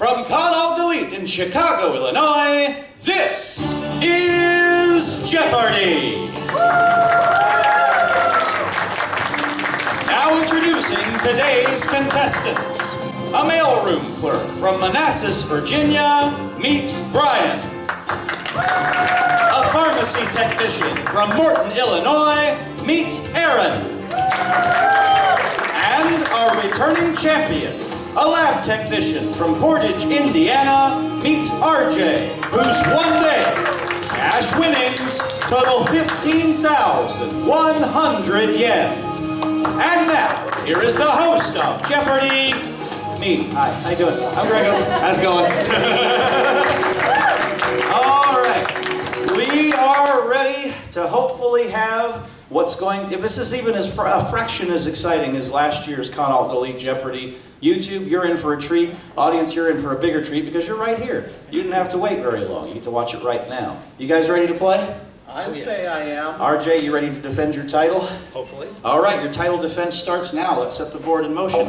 From Con Alt Delete in Chicago, Illinois, this is Jeopardy! Now introducing today's contestants. A mailroom clerk from Manassas, Virginia, meet Brian. A pharmacy technician from Morton, Illinois, meet Aaron. And our returning champion, a lab technician from Portage, Indiana, meet RJ, whose one-day cash winnings total 15,100 yen. And now, here is the host of Jeopardy, me. Hi, how you doing? I'm Grego. How's it going? All right, we are ready to hopefully have what's going, if this is even a fraction as exciting as last year's Con Alt Delete Jeopardy. YouTube, you're in for a treat. Audience, you're in for a bigger treat because you're right here. You didn't have to wait very long. You get to watch it right now. You guys ready to play? I'd say I am. RJ, you ready to defend your title? Hopefully. All right, your title defense starts now. Let's set the board in motion.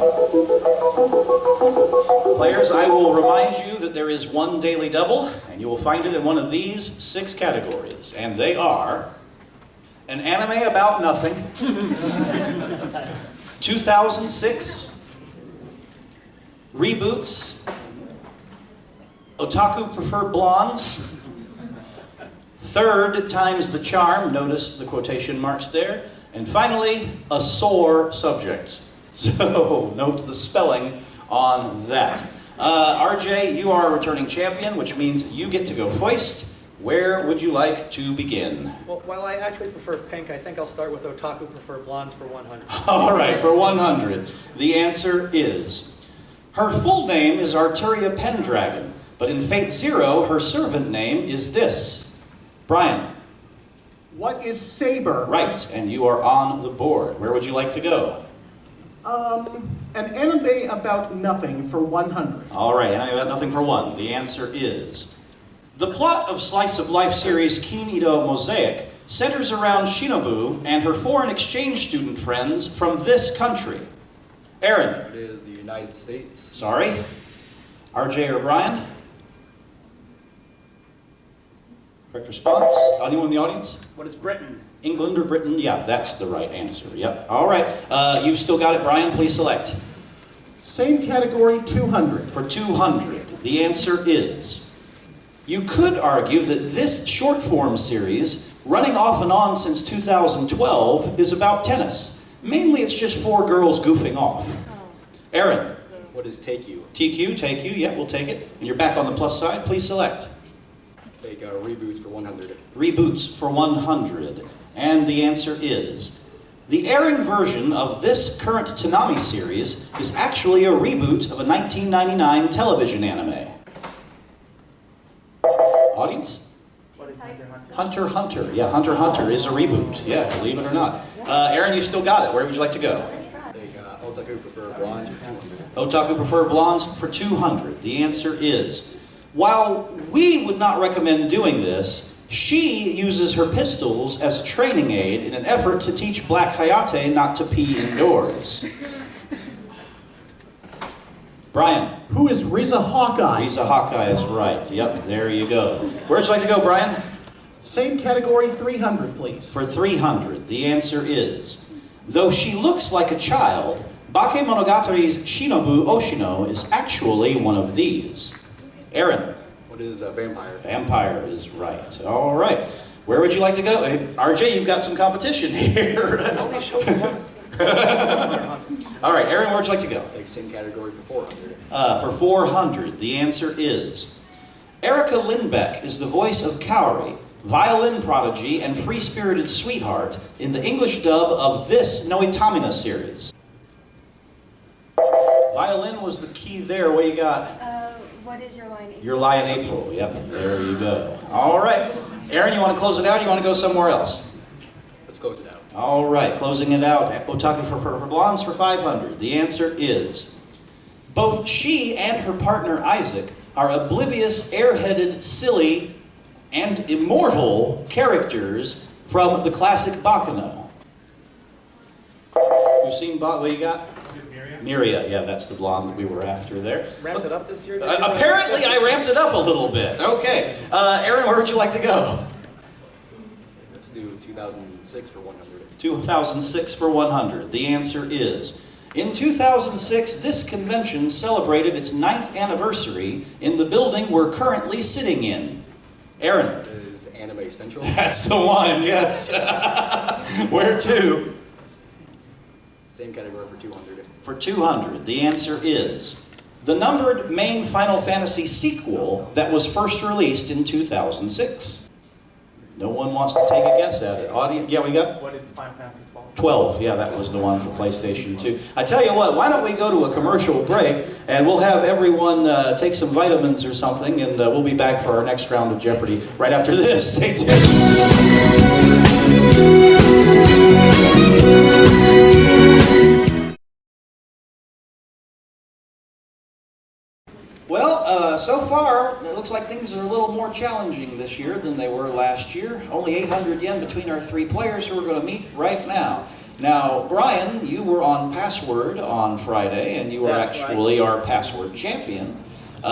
Players, I will remind you that there is one daily double, and you will find it in one of these 6 categories. And they are an anime about nothing, 2006, reboots, otaku prefer blondes, third times the charm, notice the quotation marks there, and finally, a sore subject. So, note the spelling on that. RJ, you are a returning champion, which means you get to go first. Where would you like to begin? Well, while I actually prefer pink, I think I'll start with otaku prefer blondes for 100. All right, for 100. The answer is, her full name is Arturia Pendragon, but in Fate Zero, her servant name is this. Brian. What is Saber? Right, and you are on the board. Where would you like to go? An anime about nothing for 100. All right, anime about nothing for 1. The answer is, the plot of Slice of Life series Kinido Mosaic centers around Shinobu and her foreign exchange student friends from this country. Aaron. It is the United States. Sorry. RJ or Brian? Correct response. Anyone in the audience? What is Britain? England or Britain? Yeah, that's the right answer. Yep. All right. You've still got it, Brian. Please select. Same category, 200. For 200, the answer is, you could argue that this short form series, running off and on since 2012, is about tennis. Mainly it's just 4 girls goofing off. Aaron. What is Take You? Take you, yeah, we'll take it. And you're back on the plus side, please select. Take reboots for 100. Reboots for 100. And the answer is, the airing version of this current Toonami series is actually a reboot of a 1999 television anime. Audience? What is Hunter Hunter? Hunter Hunter. Yeah, Hunter Hunter is a reboot. Yeah, believe it or not. Aaron, you still got it. Where would you like to go? Take Otaku Prefer Blondes for 200. Otaku prefer blondes for 200. The answer is, while we would not recommend doing this, she uses her pistols as a training aid in an effort to teach Black Hayate not to pee indoors. Brian. Who is Riza Hawkeye? Riza Hawkeye is right. Yep, there you go. Where'd you like to go, Brian? Same category, 300, please. For 300, the answer is, though she looks like a child, Bakemonogatary's Shinobu Oshino is actually one of these. Aaron. What is Vampire? Vampire is right. All right. Where would you like to go? Hey, RJ, you've got some competition here. All right, Aaron, where'd you like to go? Take same category for 400. For 400, the answer is, Erica Lindbeck is the voice of Kaori, violin prodigy and free-spirited sweetheart in the English dub of this Noitamina series. Violin was the key there. What you got? What is Your Lie in April? Your Lie in April. Yep, there you go. All right. Aaron, you want to close it out or you want to go somewhere else? Let's close it out. All right, closing it out. Otaku for blondes for 500. The answer is, both she and her partner Isaac are oblivious, airheaded, silly, and immortal characters from the classic Baccano. You've seen what you got? Miria, yeah, that's the blonde that we were after there. Ramped it up this year? Apparently, I ramped it up a little bit. Okay. Aaron, where would you like to go? Let's do 2006 for 100. 2006 for 100. The answer is, in 2006, this convention celebrated its 9th anniversary in the building we're currently sitting in. Aaron. Is Anime Central? That's the one, yes. Where to? Same category for 200. For 200, the answer is the numbered main Final Fantasy sequel that was first released in 2006. No one wants to take a guess at it. Audience, yeah, we got? What is Final Fantasy 12? 12, yeah, that was the one for PlayStation 2. I tell you what, why don't we go to a commercial break, and we'll have everyone take some vitamins or something, and we'll be back for our next round of Jeopardy right after this. Stay tuned. Well, so far, it looks like things are a little more challenging this year than they were last year. Only 800 yen between our 3 players who are going to meet right now. Now, Brian, you were on Password on Friday, and you are actually our Password champion. You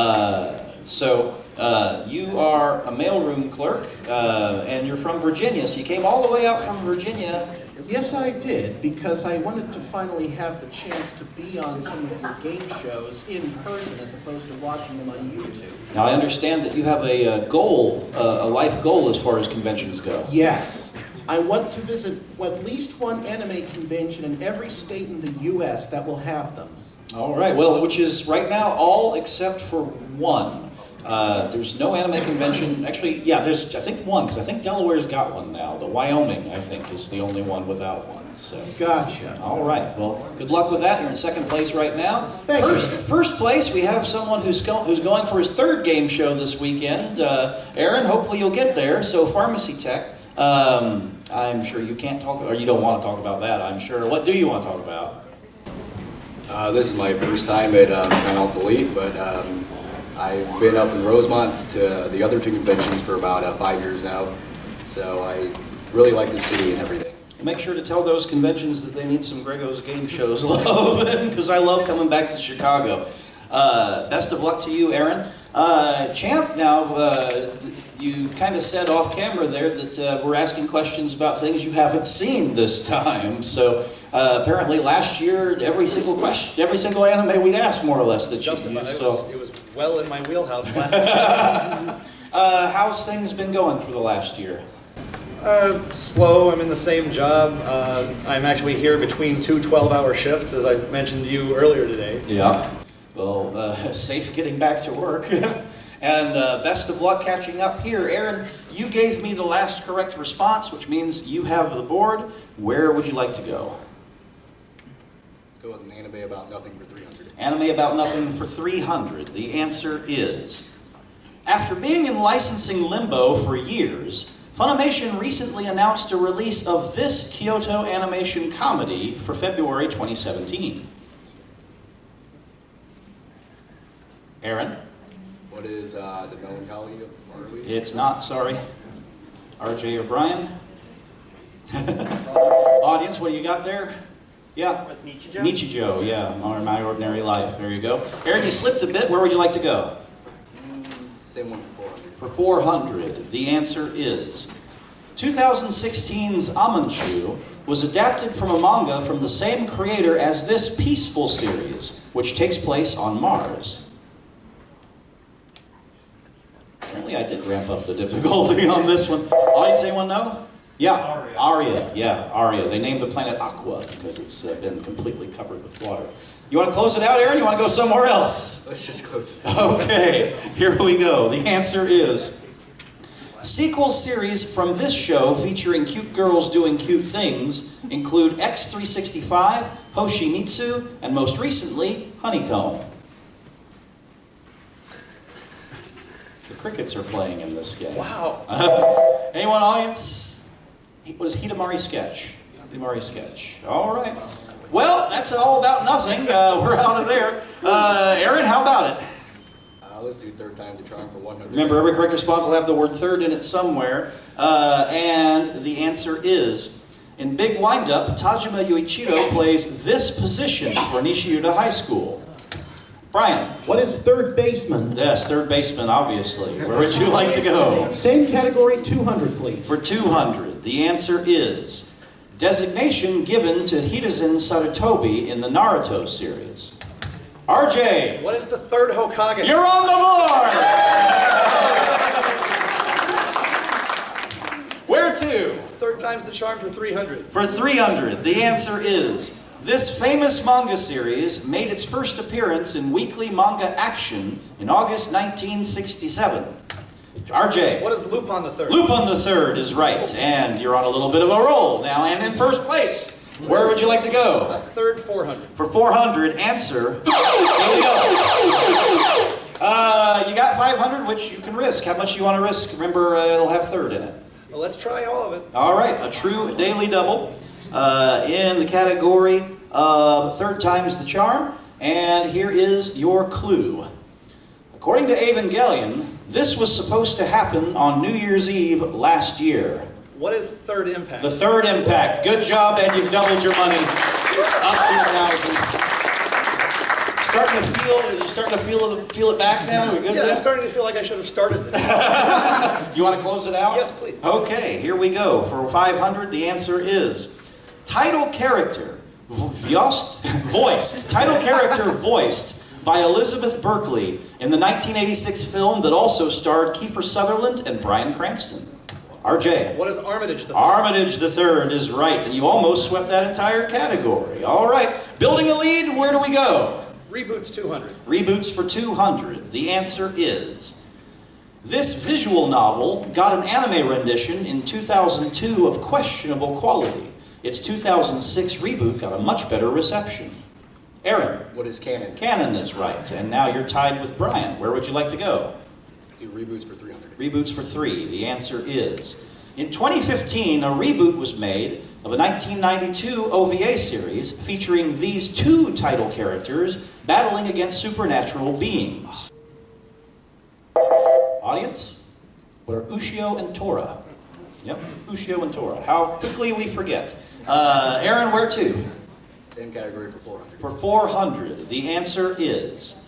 are a mailroom clerk, and you're from Virginia, so you came all the way out from Virginia. Yes, I did, because I wanted to finally have the chance to be on some of your game shows in person as opposed to watching them on YouTube. Now, I understand that you have a goal, a life goal as far as conventions go. Yes. I want to visit at least one anime convention in every state in the U.S. that will have them. All right, well, which is right now all except for one. There's no anime convention. Actually, yeah, there's, I think, one, because I think Delaware's got one now. The Wyoming, I think, is the only one without one. So. Gotcha. All right, well, good luck with that. You're in second place right now. Thank you. First place, we have someone who's going for his 3rd game show this weekend. Aaron, hopefully you'll get there. So, Pharmacy Tech. I'm sure you can't talk, or you don't want to talk about that, I'm sure. What do you want to talk about? This is my first time at Count Delete, but I've been up in Rosemont to the other 2 conventions for about 5 years now, so I really like the city and everything. Make sure to tell those conventions that they need some Grego's game shows love, because I love coming back to Chicago. Best of luck to you, Aaron. Champ, now, you kind of said off camera there that we're asking questions about things you haven't seen this time. So apparently last year, every single anime we'd asked more or less that you used. So. It was well in my wheelhouse last year. How's things been going for the last year? Slow. I'm in the same job. I'm actually here between 2 12-hour shifts, as I mentioned to you earlier today. Yeah. Well, safe getting back to work. And best of luck catching up here. Aaron, you gave me the last correct response, which means you have the board. Where would you like to go? Let's go with an anime about nothing for 300. Anime about nothing for 300. The answer is, after being in licensing limbo for years, Funimation recently announced a release of this Kyoto animation comedy for February 2017. Aaron? What is the melancholy of Marley? It's not, sorry. RJ or Brian? Audience, what do you got there? Yeah? With Nichijou? Nichijou, yeah. My Ordinary Life. There you go. Aaron, you slipped a bit. Where would you like to go? Same one for 400. For 400, the answer is 2016's Amanchu was adapted from a manga from the same creator as this Peaceful series, which takes place on Mars. Apparently I did ramp up the difficulty on this one. Audience, anyone know? Yeah, Aria. Yeah, Aria. They named the planet Aqua because it's been completely covered with water. You want to close it out, Aaron? You want to go somewhere else? Let's just close it out. Okay, here we go. The answer is, sequel series from this show featuring cute girls doing cute things include X365, Hoshimitsu, and most recently, Honeycomb. The crickets are playing in this game. Wow. Anyone, audience? What is Hidamari Sketch? Hidamari Sketch. All right. Well, that's all about nothing. We're out of there. Aaron, how about it? Let's do third time's a charm for 100. Remember, every correct response will have the word third in it somewhere. And the answer is, In Big Windup, Tajima Yuichiro plays this position for Nishiuda High School. Brian. What is third baseman? Yes, third baseman, obviously. Where would you like to go? Same category, 200, please. For 200, the answer is designation given to Hiruzen Sarutobi in the Naruto series. RJ. What is the third Hokage? You're on the board! Where to? Third time's the charm for 300. For 300, the answer is this famous manga series made its first appearance in Weekly Manga Action in August 1967. RJ. What is Lupin the Third? Lupin the Third is right, and you're on a little bit of a roll now, and in first place. Where would you like to go? Third 400. For 400, answer. Daily Double. You got 500, which you can risk. How much do you want to risk? Remember, it'll have third in it. Well, let's try all of it. All right, a true daily double in the category of third time's the charm. And here is your clue. According to Evangelion, this was supposed to happen on New Year's Eve last year. What is third impact? The third impact. Good job, and you've doubled your money. Up to 1,000. Starting to feel it back now? We're good Yeah, there? I'm starting to feel like I should have started this. You want to close it out? Yes, please. Okay, here we go. For 500, the answer is title character voiced. Title character voiced by Elizabeth Berkley in the 1986 film that also starred Kiefer Sutherland and Bryan Cranston. RJ. What is Armitage the Third? Armitage the Third is right, and you almost swept that entire category. All right, building a lead, where do we go? Reboots 200. Reboots for 200. The answer is this visual novel got an anime rendition in 2002 of questionable quality. Its 2006 reboot got a much better reception. Aaron. What is canon? Canon is right, and now you're tied with Brian. Where would you like to go? Do reboots for 300. Reboots for 3. The answer is in 2015, a reboot was made of a 1992 OVA series featuring these two title characters battling against supernatural beings. Audience, what are Ushio and Tora? Yep, Ushio and Tora. How quickly we forget. Aaron, where to? Same category for 400. For 400, the answer is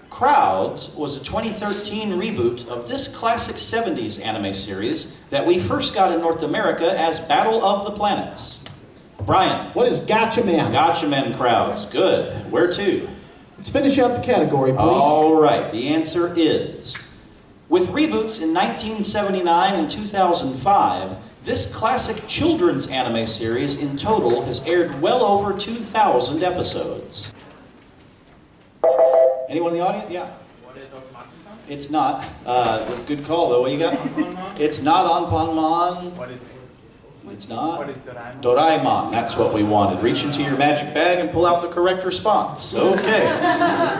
Crowds was a 2013 reboot of this classic 70s anime series that we first got in North America as Battle of the Planets. Brian. What is Gotcha Man? Gotcha Men Crowds. Good. Where to? Let's finish out the category, please. All right. The answer is with reboots in 1979 and 2005, this classic children's anime series in total has aired well over 2,000 episodes. Anyone in the audience? Yeah. What is Otomatsu-san? It's not. Good call, though. What you got? It's not Anpanman. What is It's not. What is Doraemon? Doraemon. That's what we wanted. Reach into your magic bag and pull out the correct response. Okay.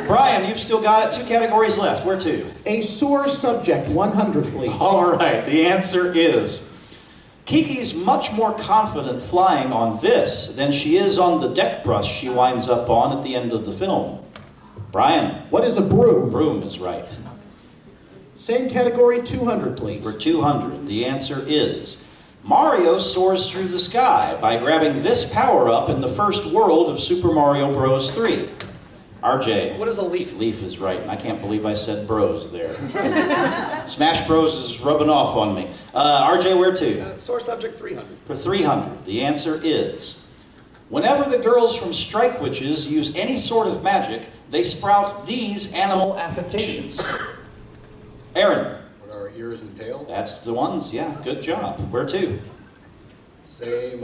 Brian, you've still got it. 2 categories left. Where to? A sore subject, 100, please. All right. The answer is Kiki's much more confident flying on this than she is on the deck brush she winds up on at the end of the film. Brian. What is a broom? Broom is right. Same category, 200, please. For 200, the answer is Mario soars through the sky by grabbing this power-up in the first world of Super Mario Bros. 3. RJ. What is a leaf? Leaf is right, and I can't believe I said bros there. Smash Bros is rubbing off on me. RJ, where to? Sore subject 300. For 300, the answer is whenever the girls from Strike Witches use any sort of magic, they sprout these animal affectations. Aaron. What are ears and tail? That's the ones, yeah, good job. Where to? Same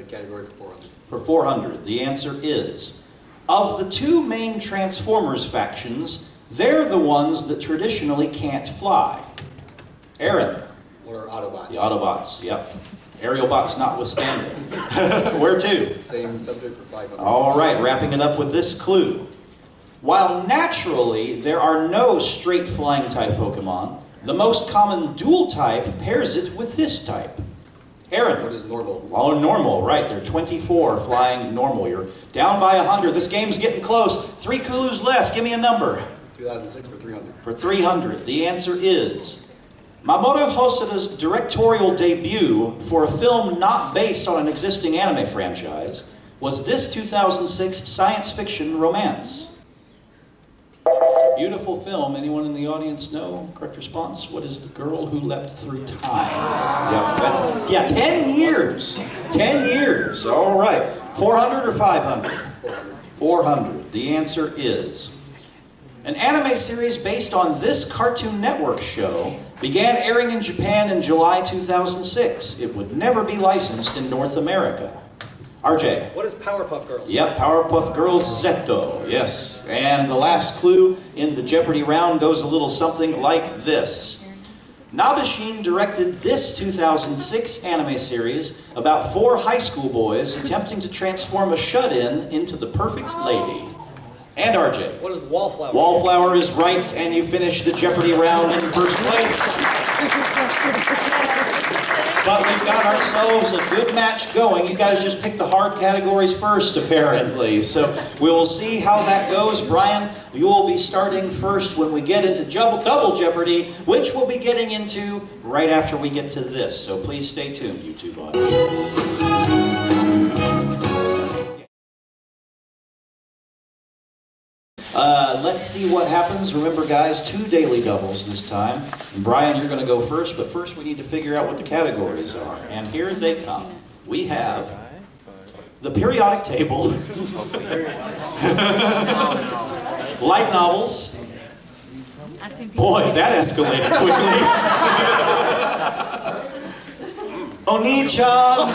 category for 400. For 400, the answer is of the 2 main Transformers factions, they're the ones that traditionally can't fly. Aaron. What are Autobots? The Autobots, yep. Aerial bots notwithstanding. Where to? Same subject for 500. All right, wrapping it up with this clue. While naturally there are no straight flying type Pokemon, the most common dual type pairs it with this type. Aaron. What is normal? Oh, normal, right. There are 24 flying normal. You're down by 100. This game's getting close. 3 clues left. Give me a number. 2006 for 300. For 300, the answer is Mamoru Hosoda's directorial debut for a film not based on an existing anime franchise was this 2006 science fiction romance. It's a beautiful film. Anyone in the audience know? Correct response. What is The Girl Who Leapt Through Time? Yeah, 10 years. 10 years. All right. 400 or 500? 400. The answer is... An anime series based on this Cartoon Network show began airing in Japan in July 2006. It would never be licensed in North America. RJ. What is Powerpuff Girls? Yep, Powerpuff Girls Zetto, yes. And the last clue in the Jeopardy round goes a little something like this. Nabashin directed this 2006 anime series about 4 high school boys attempting to transform a shut-in into the perfect lady. And RJ. What is the Wallflower? Wallflower is right, and you finish the Jeopardy round in first place. But we've got ourselves a good match going. You guys just picked the hard categories first, apparently. So we'll see how that goes. Brian, you will be starting first when we get into Double Jeopardy, which we'll be getting into right after we get to this. So please stay tuned, YouTube audience. Let's see what happens. Remember, guys, 2 daily doubles this time. And Brian, you're going to go first, but first we need to figure out what the categories are. And here they come. We have the periodic table, light novels. Boy, that escalated quickly. Oni-chan.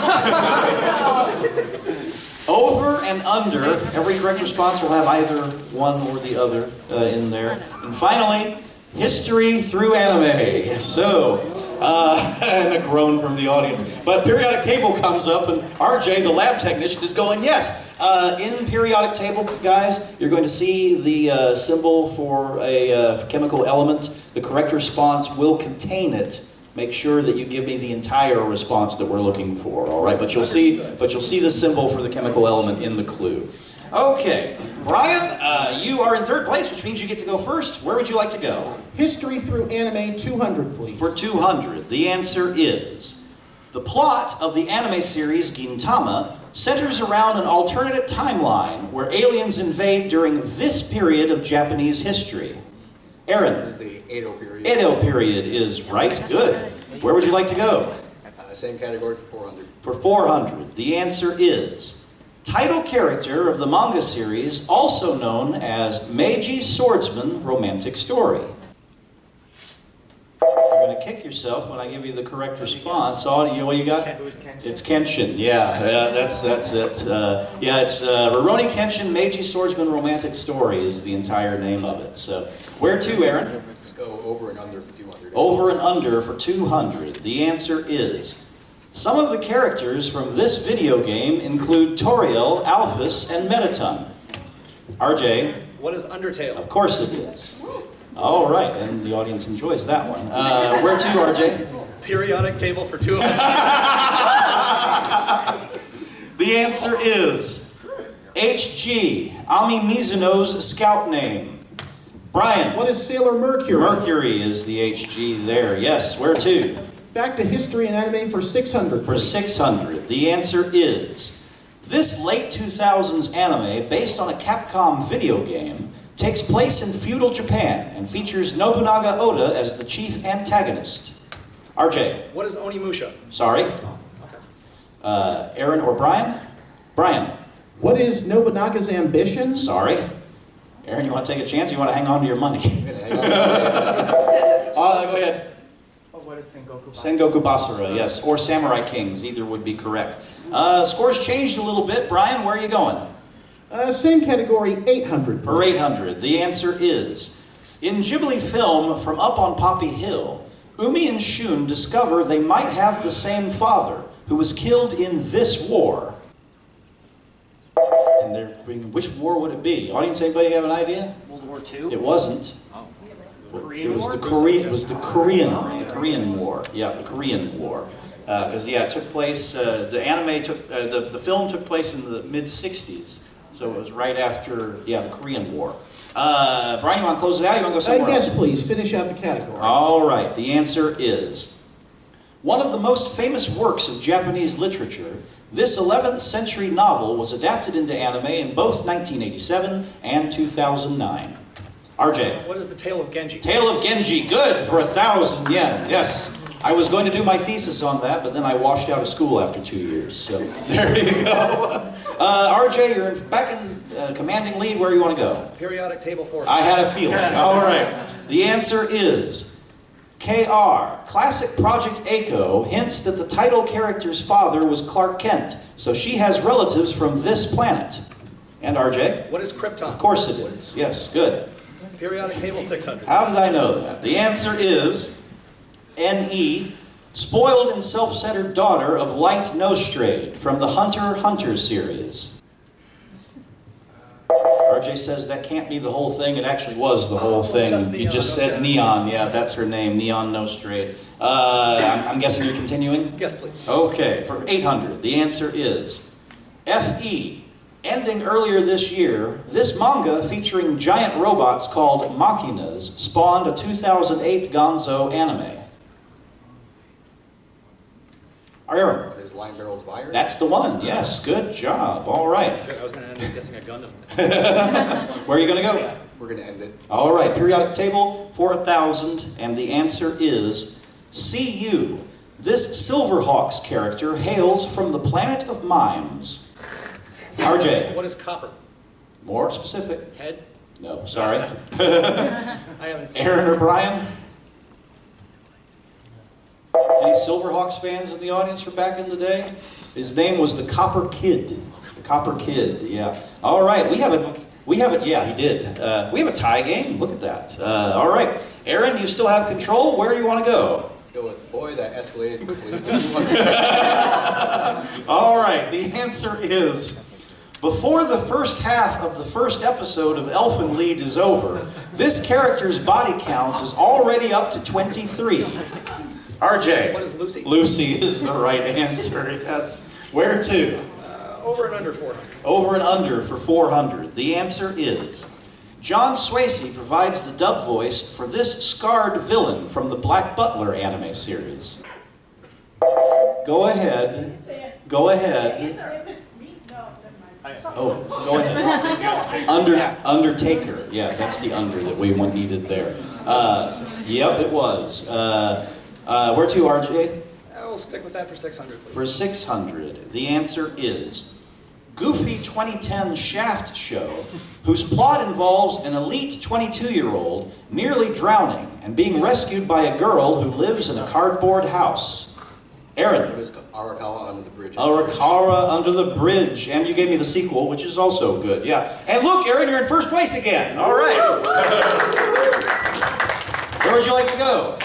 Over and under. Every correct response will have either one or the other in there. And finally, history through anime. So, and a groan from the audience. But periodic table comes up, and RJ, the lab technician, is going, yes. In periodic table, guys, you're going to see the symbol for a chemical element. The correct response will contain it. Make sure that you give me the entire response that we're looking for, all right? But you'll see the symbol for the chemical element in the clue. Okay, Brian, you are in third place, which means you get to go first. Where would you like to go? History through anime 200, please. For 200, the answer is... The plot of the anime series Gintama centers around an alternate timeline where aliens invade during this period of Japanese history. Aaron. It is the Edo period. Edo period is right. Good. Where would you like to go? Same category for 400. For 400, the answer is title character of the manga series, also known as Meiji Swordsman Romantic Story. You're going to kick yourself when I give you the correct response. What do you got? It's Kenshin. Yeah, that's it. It's Rurouni Kenshin Meiji Swordsman Romantic Story is the entire name of it. So, where to, Aaron? Let's go over and under for 200. Over and under for 200. The answer is... Some of the characters from this video game include Toriel, Alphys, and Metaton. RJ. What is Undertale? Of course it is. All right, and the audience enjoys that one. Where to, RJ? Periodic table for 200. The answer is HG, Ami Mizuno's scout name. Brian. What is Sailor Mercury? Mercury is the HG there. Yes, where to? Back to history and anime for 600. For 600, the answer is, this late 2000s anime, based on a Capcom video game, takes place in feudal Japan and features Nobunaga Oda as the chief antagonist. RJ. What is Onimusha? Sorry. Aaron or Brian? Brian. What is Nobunaga's ambition? Sorry. Aaron, you want to take a chance or you want to hang on to your money? Go ahead. What is Sengoku? Sengoku Basara, yes. Or Samurai Kings, either would be correct. Scores changed a little bit. Brian, where are you going? Same category, 800. For 800, the answer is, in Ghibli film From Up on Poppy Hill, Umi and Shun discover they might have the same father who was killed in this war. And they're thinking, which war would it be? Audience, anybody have an idea? World War II? It wasn't. It was the Korean War. Yeah, the Korean War. Because it took place. The film took place in the mid '60s, so it was right after the Korean War. Brian, you want to close it out? You want to go somewhere else? Yes, please, finish out the category. All right, the answer is one of the most famous works of Japanese literature. This 11th century novel was adapted into anime in both 1987 and 2009. RJ. What is the Tale of Genji? Tale of Genji, good for 1,000 yen. Yes, I was going to do my thesis on that, but then I washed out of school after 2 years. So there you go. RJ, you're back in commanding lead. Where do you want to go? Periodic table 4. I had a feeling. All right. The answer is KR. Classic Project A hints that the title character's father was Clark Kent, so she has relatives from this planet. And RJ? What is Krypton? Of course it is. Yes, good. Periodic table 600. How did I know that? The answer is NE. Spoiled and self-centered daughter of Light Nostrade from the Hunter x Hunter series. RJ says that can't be the whole thing. It actually was the whole thing. Just You Neon, just said okay. Neon. Yeah, that's her name, Neon Nostrade. I'm guessing you're continuing? Yes, please. Okay, for 800, the answer is FE. Ending earlier this year, this manga featuring giant robots called Machinas spawned a 2008 Gonzo anime. Aaron, What is Line Barrels of Iron? that's the one. Yes, good job. All right. I was going to end up guessing a Gundam. Where are you going to go? We're going to end it. All right, periodic table, 4,000, and the answer is CU. This Silverhawks character hails from the planet of mimes. RJ, What is copper? more specific. Head? No, sorry. I haven't seen Aaron or Brian? Any Silverhawks fans in the audience from back in the day? His name was the Copper Kid. The Copper Kid, yeah. All right, yeah, he did. We have a tie game. Look at that. All right, Aaron, you still have control. Where do you want to go? Let's go with, boy, that escalated quickly. All right, the answer is, before the first half of the first episode of Elfin Lied is over, this character's body count is already up to 23. RJ. What is Lucy? Lucy is the right answer, yes. Where to? Over and under 400. Over and under for 400. The answer is, John Swasey provides the dub voice for this scarred villain from the Black Butler anime series. Go ahead. Go ahead. Oh, go ahead. Undertaker. Yeah, that's the under that we needed there. Yep, it was. Where to, RJ? I'll stick with that for 600, please. For 600, the answer is Goofy 2010 Shaft show, whose plot involves an elite 22-year-old nearly drowning and being rescued by a girl who lives in a cardboard house. Aaron. What is Arakawa Under the Bridge? Arakawa Under the Bridge. And you gave me the sequel, which is also good. Yeah. And look, Aaron, you're in first place again. All right. Where would you like to go?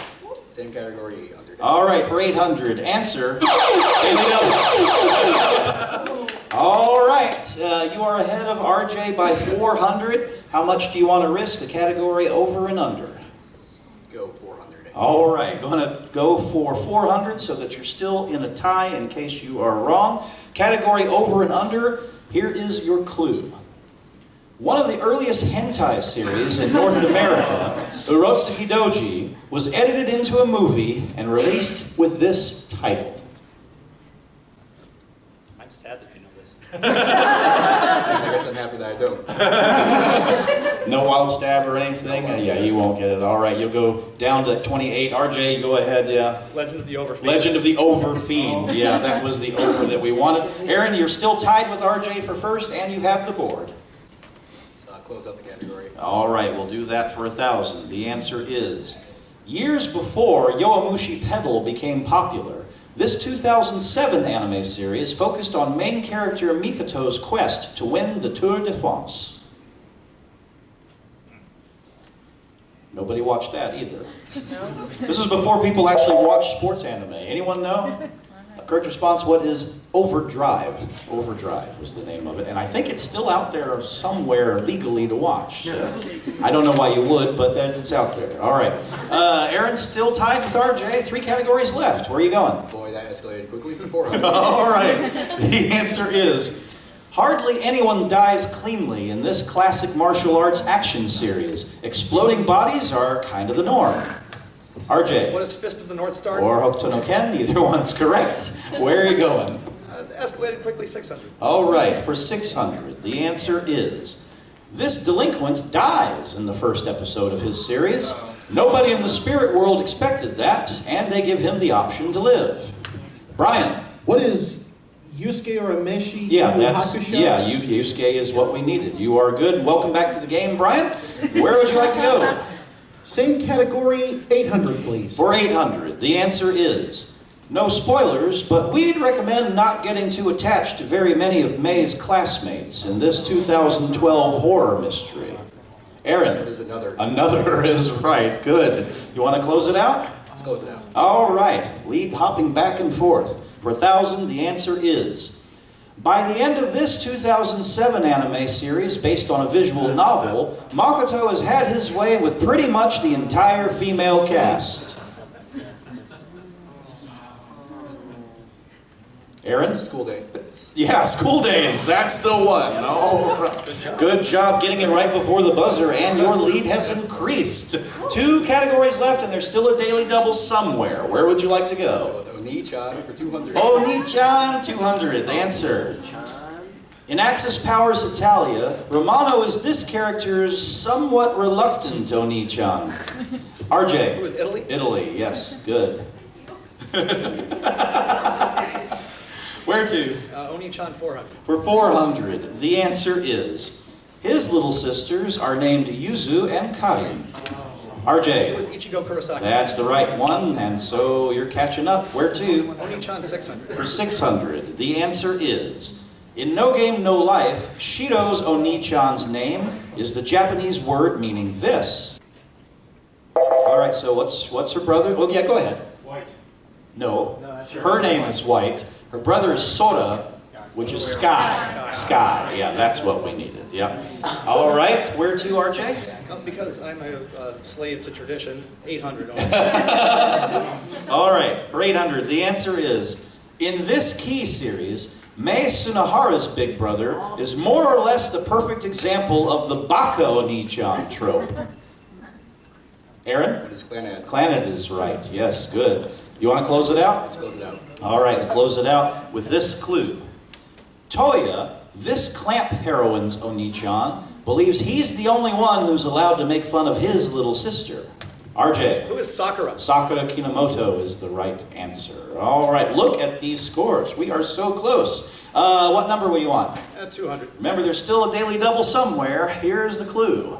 Same category, under. All right, for 800. Answer. Daily Double. All right. You are ahead of RJ by 400. How much do you want to risk? The category over and under. Go 400. All right, going to go for 400 so that you're still in a tie in case you are wrong. Category over and under, here is your clue. One of the earliest hentai series in North America, Urotsuki Doji, was edited into a movie and released with this title. I'm sad that you know this. I guess I'm happy that I don't. No wild stab or anything? Yeah, you won't get it. All right, you'll go down to 28. RJ, go ahead, yeah. Legend of the Overfiend. Legend of the Overfiend. Yeah, that was the over that we wanted. Aaron, you're still tied with RJ for first, and you have the board. So I'll close out the category. All right, we'll do that for 1,000. The answer is, years before Yowamushi Pedal became popular, this 2007 anime series focused on main character Mikoto's quest to win the Tour de France. Nobody watched that either. No. This is before people actually watched sports anime. Anyone know? Correct response, what is Overdrive? Overdrive was the name of it. And I think it's still out there somewhere legally to watch. I don't know why you would, but it's out there. All right. Aaron's still tied with RJ. 3 categories left. Where are you going? Boy, that escalated quickly for 400. All right. The answer is Hardly anyone dies cleanly in this classic martial arts action series. Exploding bodies are kind of the norm. RJ. What is Fist of the North Star? Or Hokuto no Ken, either one's correct. Where are you going? Escalated quickly, 600. All right, for 600, the answer is, this delinquent dies in the first episode of his series. Nobody in the spirit world expected that, and they give him the option to live. Brian. What is Yusuke Urameshi Yeah, Yu that's, Hakusho? yeah, Yusuke is what we needed. You are good. Welcome back to the game, Brian. Where would you like to go? Same category, 800, please. For 800, the answer is, no spoilers, but we'd recommend not getting too attached to very many of May's classmates in this 2012 horror mystery. Aaron. It is another. Another is right. Good. You want to close it out? Let's close it out. All right. Lead hopping back and forth. For 1,000, the answer is, by the end of this 2007 anime series based on a visual novel, Makoto has had his way with pretty much the entire female cast. Aaron? School day. Yeah, School Days. That's the one. All right. Good job getting it right before the buzzer, and your lead has increased. 2 categories left, and there's still a daily double somewhere. Where would you like to go? Oni-chan for 200. Oni-chan, 200. The answer. In Axis Powers Italia, Romano is this character's somewhat reluctant Oni-chan. RJ. Who is Italy? Italy, yes. Good. Where to? Oni-chan 400. For 400, the answer is, his little sisters are named Yuzu and Karin. Who RJ. is Ichigo Kurosaki? That's the right one, and so you're catching up. Where to? Oni-chan 600. For 600, the answer is, in No Game, No Life, Shido's Oni-chan's name is the Japanese word meaning this. All right, so what's her brother? Oh, yeah, go ahead. White. No, her name is White. Her brother is Sora, which is Sky. Sky, yeah, that's what we needed, yep. All right, where to, RJ? Because I'm a slave to tradition, 800. All right, for 800, the answer is, in this Key series, Mei Tsunohara's big brother is more or less the perfect example of the Baka Oni-chan trope. Aaron? What is Clannad? Clannad is right, yes, good. You want to close it out? Let's close it out. All right, we'll close it out with this clue. Toya, this Clamp heroine's Oni-chan, believes he's the only one who's allowed to make fun of his little sister. RJ. Who is Sakura? Sakura Kinomoto is the right answer. All right, look at these scores. We are so close. What number will you want? 200. Remember, there's still a daily double somewhere. Here's the clue.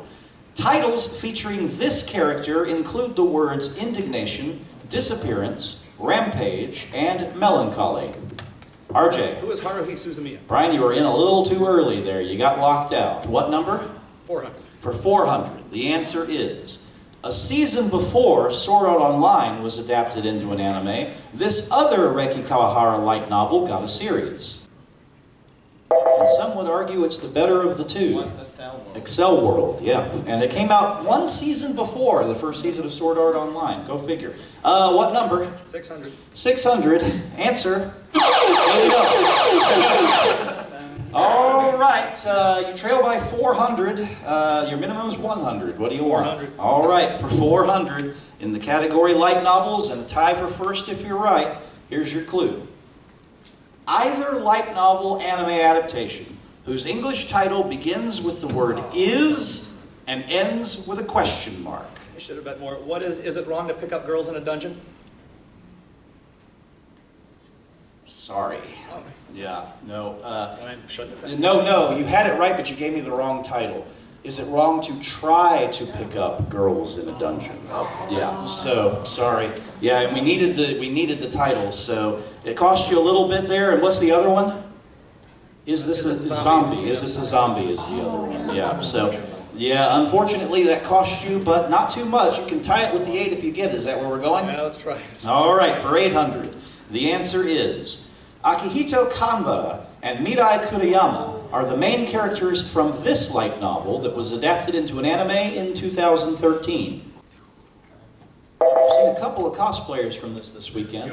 Titles featuring this character include the words indignation, disappearance, rampage, and melancholy. RJ. Who is Haruhi Suzumiya? Brian, you were in a little too early there. You got locked out. What number? 400. For 400, the answer is, a season before Sword Art Online was adapted into an anime, this other Reiki Kawahara light novel got a series. And some would argue it's the better of the two. Excel World, yeah. And it came out 1 season before the first season of Sword Art Online. Go figure. What number? 600. 600. Answer. Daily double. All right. You trail by 400. Your minimum is 100. What do you want? 400. All right. For 400, in the category light novels and a tie for first if you're right, here's your clue. Either light novel anime adaptation whose English title begins with the word is and ends with a question mark. I should have bet more. What is it wrong to pick up girls in a dungeon? Sorry. Oh. Yeah, no. I shouldn't have bet. No, you had it right, but you gave me the wrong title. Is it wrong to try to pick up girls in a dungeon? Yeah, so, sorry. Yeah, and we needed the title, so it cost you a little bit there. And what's the other one? Is this a zombie? Is this a zombie is the other one. Yeah, so, yeah, unfortunately that cost you, but not too much. You can tie it with the 8 if you get it. Is that where we're going? Yeah, let's try it. All right, for 800, the answer is, Akihito Kanbara and Mirai Kuriyama are the main characters from this light novel that was adapted into an anime in 2013. I've seen a couple of cosplayers from this weekend.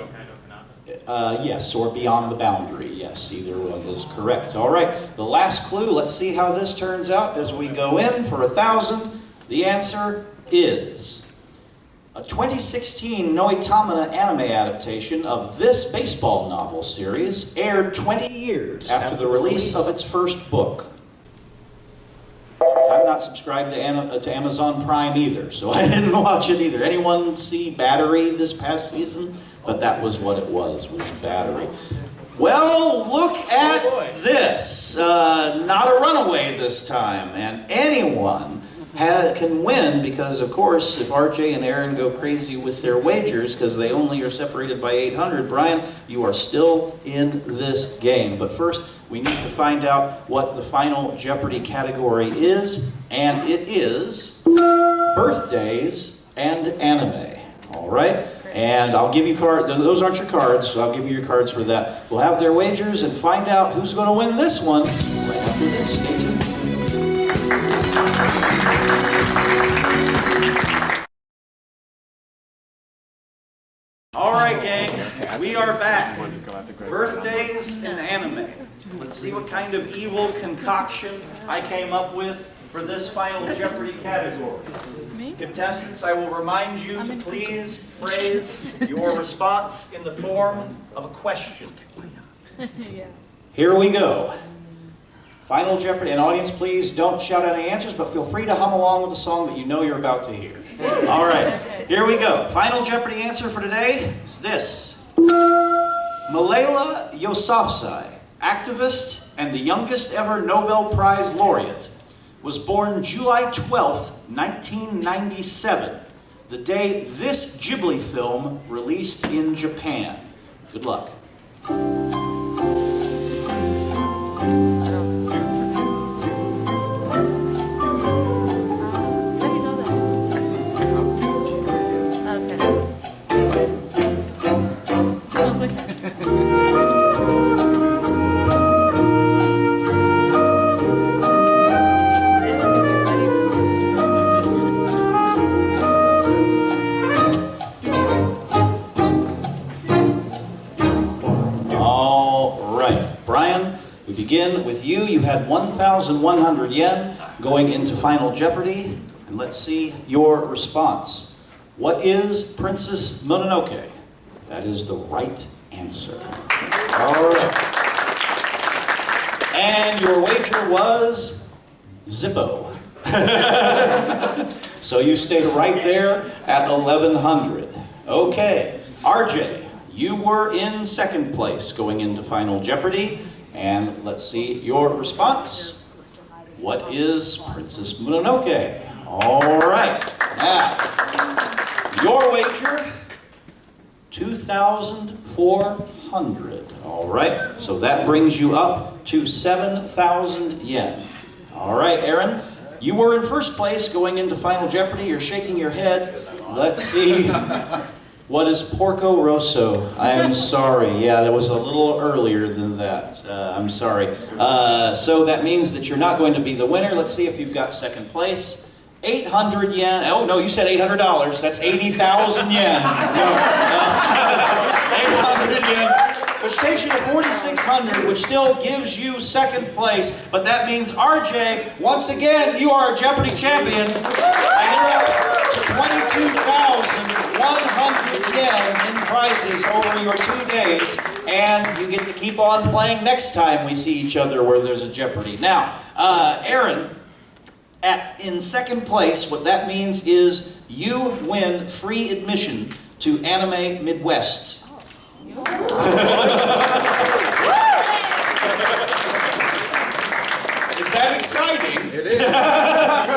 Yes, or beyond the boundary. Yes, either one is correct. All right, the last clue. Let's see how this turns out as we go in for 1,000. The answer is a 2016 Noitamina anime adaptation of this baseball novel series aired 20 years after the release of its first book. I'm not subscribed to Amazon Prime either, so I didn't watch it either. Anyone see Battery this past season? But that was what it was Battery. Well, look at this. Not a runaway this time, and anyone can win because, of course, if RJ and Aaron go crazy with their wagers because they only are separated by 800, Brian, you are still in this game. But first, we need to find out what the final Jeopardy category is, and it is birthdays and anime. All right? And I'll give you cards. Those aren't your cards, so I'll give you your cards for that. We'll have their wagers and find out who's going to win this one right after this. Stay tuned. All right, gang, we are back. Birthdays and anime. Let's see what kind of evil concoction I came up with for this final Jeopardy category. Contestants, I will remind you to please phrase your response in the form of a question. Here we go. Final Jeopardy. And audience, please don't shout out any answers, but feel free to hum along with the song that you know you're about to hear. All right, here we go. Final Jeopardy answer for today is this. Malala Yousafzai, activist and the youngest ever Nobel Prize laureate, was born July 12th, 1997, the day this Ghibli film released in Japan. Good luck. Begin with you. You had 1,100 yen going into Final Jeopardy. And let's see your response. What is Princess Mononoke? That is the right answer. All right. And your wager was Zippo. So you stayed right there at 1,100. Okay. RJ, you were in second place going into Final Jeopardy. And let's see your response. What is Princess Mononoke? All right. Now, your wager, 2,400. All right. So that brings you up to 7,000 yen. All right, Aaron. You were in first place going into Final Jeopardy. You're shaking your head. Let's see. What is Porco Rosso? I am sorry. Yeah, that was a little earlier than that. I'm sorry. So that means that you're not going to be the winner. Let's see if you've got second place. 800 yen. Oh, no, you said $800. That's 80,000 yen. No. 800 yen, which takes you to 4,600, which still gives you second place. But that means, RJ, once again, you are a Jeopardy champion. And you're up to 22,100 yen in prizes over your 2 days. And you get to keep on playing next time we see each other where there's a Jeopardy. Now, Aaron, in second place, what that means is you win free admission to Anime Midwest. Is that exciting? It is.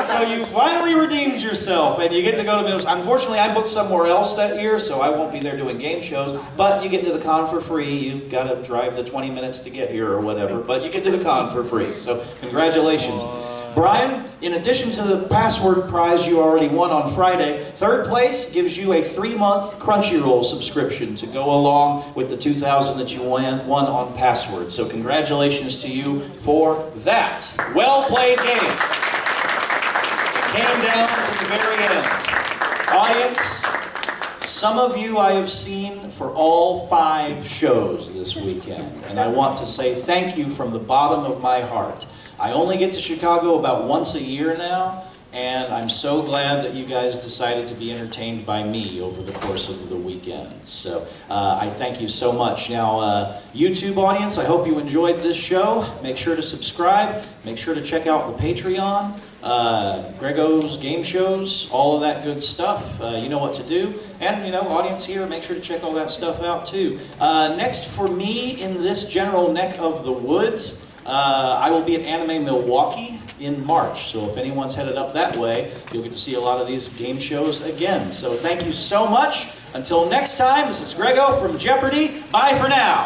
So you finally redeemed yourself, and you get to go to Midwest. Unfortunately, I booked somewhere else that year, so I won't be there doing game shows. But you get to the con for free. You got to drive the 20 minutes to get here or whatever, but you get to the con for free. So congratulations. Brian, in addition to the password prize you already won on Friday, third place gives you a 3-month Crunchyroll subscription to go along with the 2,000 that you won on password. So congratulations to you for that. Well played game. Came down to the very end. Audience, some of you I have seen for all 5 shows this weekend, and I want to say thank you from the bottom of my heart. I only get to Chicago about once a year now, and I'm so glad that you guys decided to be entertained by me over the course of the weekend. So I thank you so much. Now, YouTube audience, I hope you enjoyed this show. Make sure to subscribe. Make sure to check out the Patreon, Grego's game shows, all of that good stuff. You know what to do. And, you know, audience here, make sure to check all that stuff out too. Next for me in this general neck of the woods, I will be at Anime Milwaukee in March. So if anyone's headed up that way, you'll get to see a lot of these game shows again. So thank you so much. Until next time, this is Grego from Jeopardy. Bye for now.